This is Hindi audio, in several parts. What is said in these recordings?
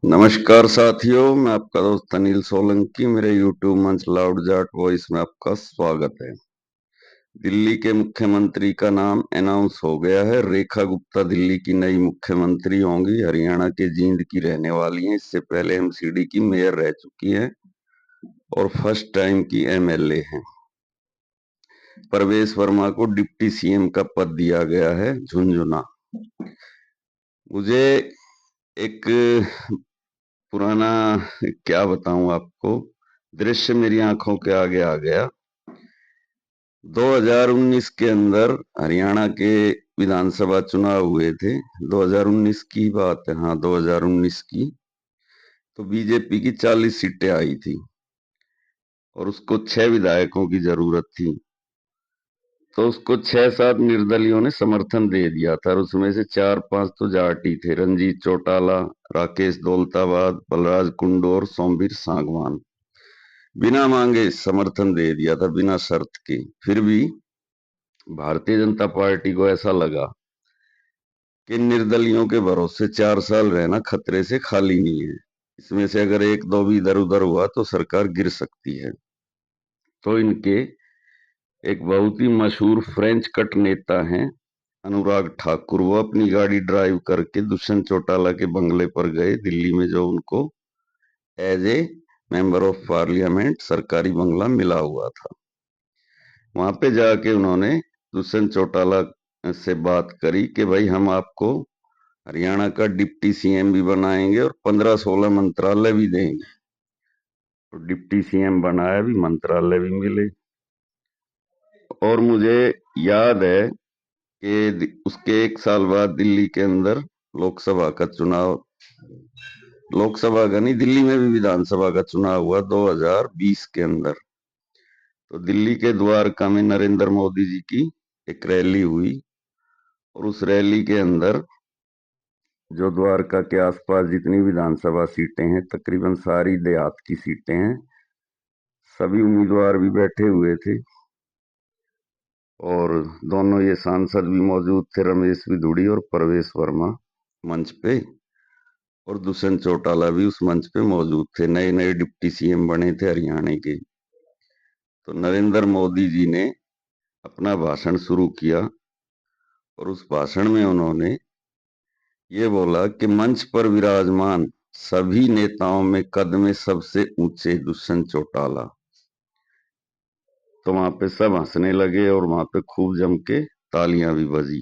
नमस्कार साथियों, मैं आपका दोस्त अनिल सोलंकी। मेरे यूट्यूब मंच लाउड जाट वॉइस में आपका स्वागत है। दिल्ली के मुख्यमंत्री का नाम अनाउंस हो गया है। रेखा गुप्ता दिल्ली की नई मुख्यमंत्री होंगी। हरियाणा के जींद की रहने वाली हैं। इससे पहले एमसीडी की मेयर रह चुकी हैं और फर्स्ट टाइम की एमएलए हैं। परवेश वर्मा को डिप्टी सीएम का पद दिया गया है, झुंझुना। मुझे एक पुराना, क्या बताऊं आपको, दृश्य मेरी आंखों के आगे आ गया। 2019 के अंदर हरियाणा के विधानसभा चुनाव हुए थे। 2019 की बात है, हाँ 2019 की। तो बीजेपी की 40 सीटें आई थी और उसको 6 विधायकों की जरूरत थी। तो उसको 6-7 निर्दलियों ने समर्थन दे दिया था और उसमें से 4-5 तो जाट ही थे। रंजीत चौटाला, राकेश दौलताबाद, बलराज कुंडू और सोमवीर सांगवान। बिना मांगे समर्थन दे दिया था, बिना शर्त के। फिर भी भारतीय जनता पार्टी को ऐसा लगा कि निर्दलियों के भरोसे 4 साल रहना खतरे से खाली नहीं है। इसमें से अगर एक दो भी इधर उधर हुआ तो सरकार गिर सकती है। तो इनके एक बहुत ही मशहूर फ्रेंच कट नेता हैं, अनुराग ठाकुर। वो अपनी गाड़ी ड्राइव करके दुष्यंत चौटाला के बंगले पर गए दिल्ली में, जो उनको as a member of parliament सरकारी बंगला मिला हुआ था। वहां पे जाके उन्होंने दुष्यंत चौटाला से बात करी कि भाई हम आपको हरियाणा का डिप्टी सीएम भी बनाएंगे और 15-16 मंत्रालय भी देंगे। तो डिप्टी सीएम बनाया भी, मंत्रालय भी मिले। और मुझे याद है कि उसके एक साल बाद दिल्ली के अंदर लोकसभा का चुनाव, लोकसभा का नहीं, दिल्ली में भी विधानसभा का चुनाव हुआ 2020 के अंदर। तो दिल्ली के द्वारका में नरेंद्र मोदी जी की एक रैली हुई और उस रैली के अंदर जो द्वारका के आसपास जितनी विधानसभा सीटें हैं, तकरीबन सारी देहात की सीटें हैं, सभी उम्मीदवार भी बैठे हुए थे। और दोनों ये सांसद भी मौजूद थे, रमेश बिधूड़ी और परवेश वर्मा, मंच पे। और दुष्यंत चौटाला भी उस मंच पे मौजूद थे। नए नए डिप्टी सीएम बने थे हरियाणा के। तो नरेंद्र मोदी जी ने अपना भाषण शुरू किया और उस भाषण में उन्होंने ये बोला कि मंच पर विराजमान सभी नेताओं में कद में सबसे ऊंचे दुष्यंत चौटाला। तो वहां पे सब हंसने लगे और वहां पे खूब जम के तालियां भी बजी।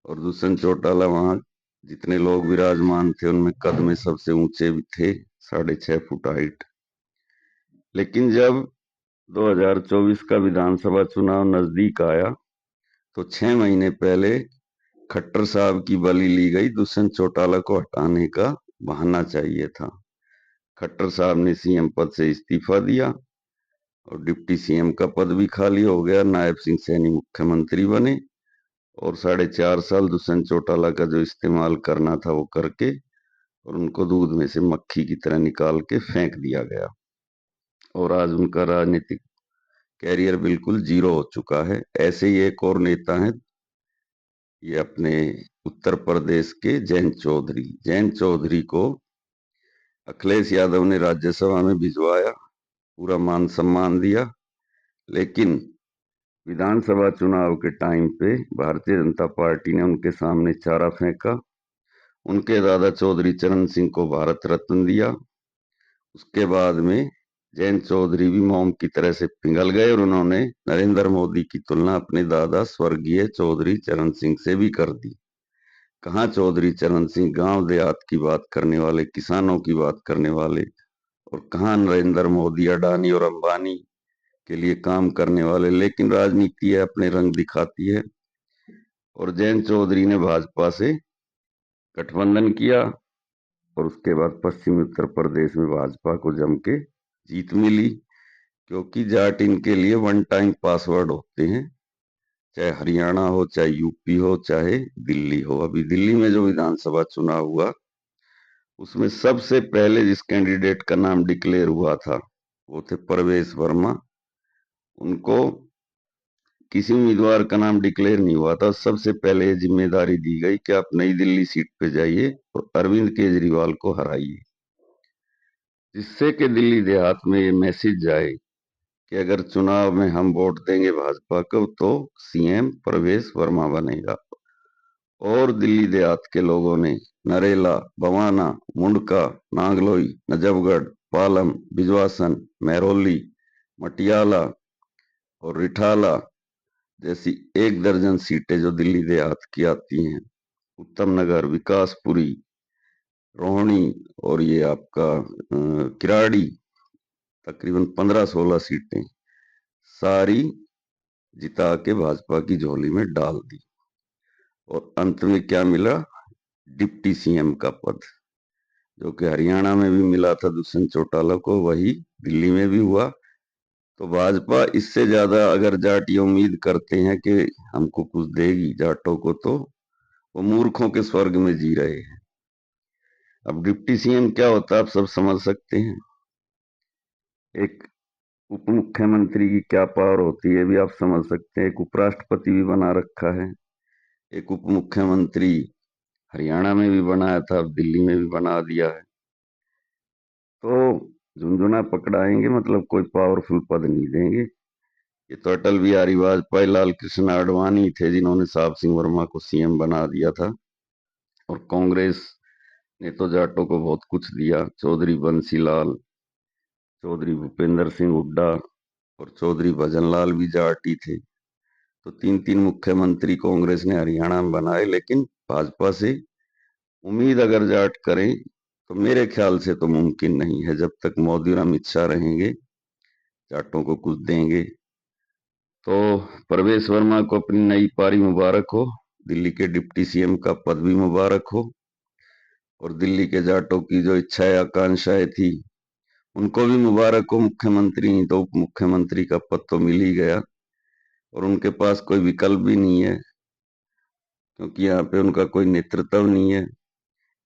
और दुष्यंत चौटाला वहां जितने लोग विराजमान थे उनमें कद में सबसे ऊंचे भी थे, 6.5 फुट हाइट। लेकिन जब 2024 का विधानसभा चुनाव नजदीक आया तो 6 महीने पहले खट्टर साहब की बलि ली गई। दुष्यंत चौटाला को हटाने का बहाना चाहिए था। खट्टर साहब ने सीएम पद से इस्तीफा दिया और डिप्टी सीएम का पद भी खाली हो गया। नायब सिंह सैनी मुख्यमंत्री बने और 4.5 साल दुष्यंत चौटाला का जो इस्तेमाल करना था वो करके, और उनको दूध में से मक्खी की तरह निकाल के फेंक दिया गया। और आज उनका राजनीतिक कैरियर बिल्कुल जीरो हो चुका है। ऐसे ही एक और नेता है, ये अपने उत्तर प्रदेश के जयंत चौधरी। जयंत चौधरी को अखिलेश यादव ने राज्यसभा में भिजवाया, पूरा मान सम्मान दिया। लेकिन विधानसभा चुनाव के टाइम पे भारतीय जनता पार्टी ने उनके सामने चारा फेंका। उनके दादा चौधरी चरण सिंह को भारत रत्न दिया। उसके बाद में जयंत चौधरी भी मोम की तरह से पिघल गए और उन्होंने नरेंद्र मोदी की तुलना अपने दादा स्वर्गीय चौधरी चरण सिंह से भी कर दी। कहाँ चौधरी चरण सिंह गांव देहात की बात करने वाले, किसानों की बात करने वाले, और कहाँ नरेंद्र मोदी अडानी और अंबानी के लिए काम करने वाले। लेकिन राजनीति है, अपने रंग दिखाती है। और जयंत चौधरी ने भाजपा से गठबंधन किया और उसके बाद पश्चिमी उत्तर प्रदेश में भाजपा को जम के जीत मिली। क्योंकि जाट इनके लिए वन टाइम पासवर्ड होते हैं, चाहे हरियाणा हो, चाहे यूपी हो, चाहे दिल्ली हो। अभी दिल्ली में जो विधानसभा चुनाव हुआ उसमें सबसे पहले जिस कैंडिडेट का नाम डिक्लेयर हुआ था वो थे परवेश वर्मा। उनको किसी उम्मीदवार का नाम डिक्लेयर नहीं हुआ था, सबसे पहले ये जिम्मेदारी दी गई कि आप नई दिल्ली सीट पे जाइए और अरविंद केजरीवाल को हराइए, जिससे कि दिल्ली देहात में ये मैसेज जाए कि अगर चुनाव में हम वोट देंगे भाजपा को तो सीएम प्रवेश वर्मा बनेगा। और दिल्ली देहात के लोगों ने नरेला, बवाना, मुंडका, नागलोई, नजफगढ़, पालम, बिजवासन, महरौली, मटियाला और रिठाला जैसी 1 दर्जन सीटें जो दिल्ली देहात की आती हैं, उत्तम नगर, विकासपुरी, रोहिणी और ये आपका किराड़ी, तकरीबन 15-16 सीटें सारी जिता के भाजपा की झोली में डाल दी। और अंत में क्या मिला? डिप्टी सीएम का पद, जो कि हरियाणा में भी मिला था दुष्यंत चौटाला को, वही दिल्ली में भी हुआ। तो भाजपा इससे ज्यादा अगर जाट ये उम्मीद करते हैं कि हमको कुछ देगी जाटों को, तो वो मूर्खों के स्वर्ग में जी रहे हैं। अब डिप्टी सीएम क्या होता है आप सब समझ सकते हैं। एक उप मुख्यमंत्री की क्या पावर होती है भी आप समझ सकते हैं। एक उपराष्ट्रपति भी बना रखा है, एक उप मुख्यमंत्री हरियाणा में भी बनाया था, अब दिल्ली में भी बना दिया है। तो झुंझुना पकड़ाएंगे मतलब कोई पावरफुल पद नहीं देंगे। ये तो अटल बिहारी वाजपेयी, लाल कृष्ण आडवाणी थे जिन्होंने साहब सिंह वर्मा को सीएम बना दिया था। और कांग्रेस ने तो जाटों को बहुत कुछ दिया। चौधरी बंसीलाल, चौधरी भूपेंद्र सिंह हुड्डा और चौधरी भजनलाल भी जाट ही थे। तो 3-3 मुख्यमंत्री कांग्रेस ने हरियाणा में बनाए। लेकिन भाजपा से उम्मीद अगर जाट करें तो मेरे ख्याल से तो मुमकिन नहीं है। जब तक मोदी और अमित शाह रहेंगे जाटों को कुछ देंगे। तो प्रवेश वर्मा को अपनी नई पारी मुबारक हो, दिल्ली के डिप्टी सीएम का पद भी मुबारक हो। और दिल्ली के जाटों की जो इच्छाएं आकांक्षाएं थी उनको भी मुबारक हो। मुख्यमंत्री नहीं तो उप मुख्यमंत्री का पद तो मिल ही गया और उनके पास कोई विकल्प भी नहीं है, क्योंकि यहाँ पे उनका कोई नेतृत्व नहीं है।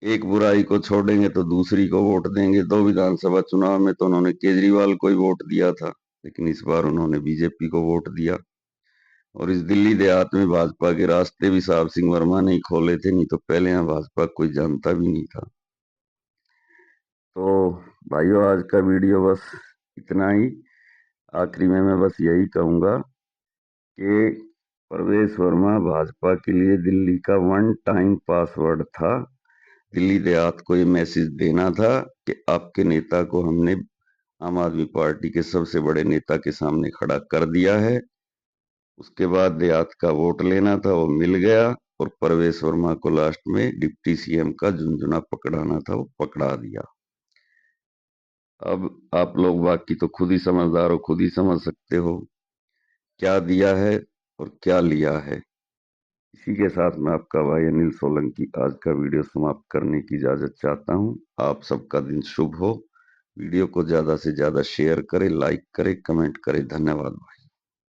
एक बुराई को छोड़ेंगे तो दूसरी को वोट देंगे। 2 विधानसभा चुनाव में तो उन्होंने केजरीवाल को ही वोट दिया था, लेकिन इस बार उन्होंने बीजेपी को वोट दिया। और इस दिल्ली देहात में भाजपा के रास्ते भी साहब सिंह वर्मा ने ही खोले थे, नहीं तो पहले यहाँ भाजपा कोई जानता भी नहीं था। तो भाइयों, आज का वीडियो बस इतना ही। आखिरी में मैं बस यही कहूंगा कि प्रवेश वर्मा भाजपा के लिए दिल्ली का 1 टाइम पासवर्ड था। दिल्ली देहात को ये मैसेज देना था कि आपके नेता को हमने आम आदमी पार्टी के सबसे बड़े नेता के सामने खड़ा कर दिया है। उसके बाद देहात का वोट लेना था, वो मिल गया। और प्रवेश वर्मा को लास्ट में डिप्टी सीएम का झुंझुना पकड़ाना था, वो पकड़ा दिया। अब आप लोग बाकी तो खुद ही समझदार हो, खुद ही समझ सकते हो क्या दिया है और क्या लिया है। इसी के साथ मैं आपका भाई अनिल सोलंकी आज का वीडियो समाप्त करने की इजाजत चाहता हूं। आप सबका दिन शुभ हो। वीडियो को ज्यादा से ज्यादा शेयर करें, लाइक करें, कमेंट करें। धन्यवाद भाई।